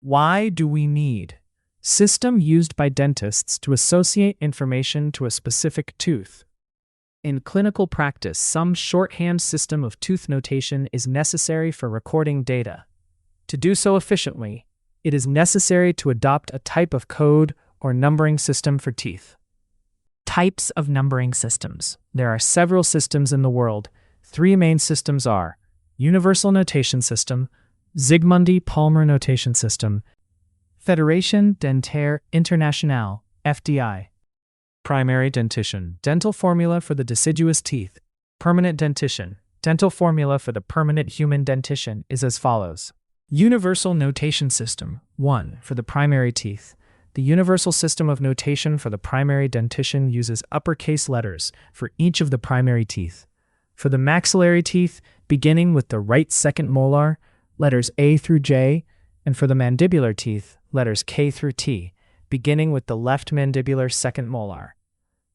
Why do we need? System used by dentists to associate information to a specific tooth. In clinical practice, some shorthand system of tooth notation is necessary for recording data. To do so efficiently, it is necessary to adopt a type of code or numbering system for teeth. Types of numbering systems. There are several systems in the world. Three main systems are Universal Notation System, Zsigmondy-Palmer Notation System, Fédération Dentaire Internationale, FDI. Primary dentition. Dental formula for the deciduous teeth. Permanent dentition. Dental formula for the permanent human dentition is as follows. Universal Notation System. 1. For the primary teeth. The universal system of notation for the primary dentition uses uppercase letters for each of the primary teeth. For the maxillary teeth, beginning with the right second molar, letters A through J, and for the mandibular teeth, letters K through T, beginning with the left mandibular second molar.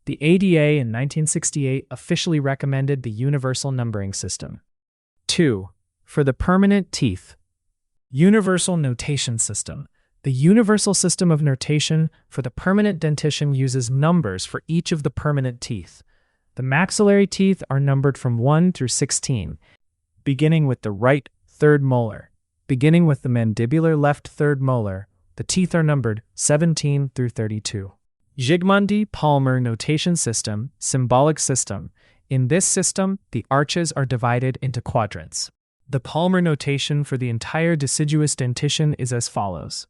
The ADA in 1968 officially recommended the universal numbering system. 2. For the permanent teeth. Universal Notation System. The universal system of notation for the permanent dentition uses numbers for each of the permanent teeth. The maxillary teeth are numbered from 1 through 16, beginning with the right third molar. Beginning with the mandibular left third molar, the teeth are numbered 17 through 32. Zsigmondy-Palmer Notation System, Symbolic System. In this system, the arches are divided into quadrants. The Palmer notation for the entire deciduous dentition is as follows.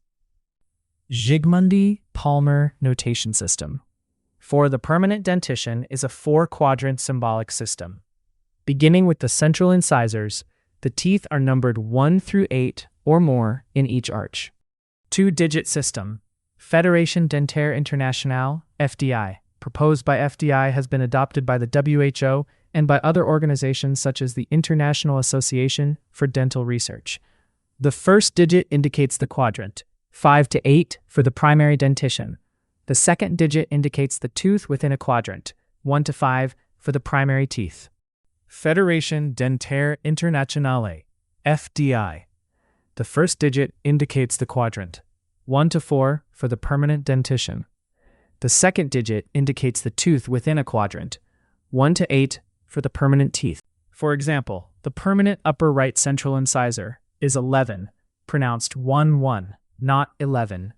Zsigmondy-Palmer Notation System. For the permanent dentition is a 4-quadrant symbolic system. Beginning with the central incisors, the teeth are numbered 1 through 8 or more in each arch. 2-digit system. Fédération Dentaire Internationale, FDI. Proposed by FDI has been adopted by the WHO and by other organizations such as the International Association for Dental Research. The first digit indicates the quadrant, 5 to 8 for the primary dentition. The second digit indicates the tooth within a quadrant, 1 to 5 for the primary teeth. Fédération Dentaire Internationale, FDI. The first digit indicates the quadrant, 1 to 4 for the permanent dentition. The second digit indicates the tooth within a quadrant, 1 to 8 for the permanent teeth. For example, the permanent upper right central incisor is 11, pronounced 1-1, not 11,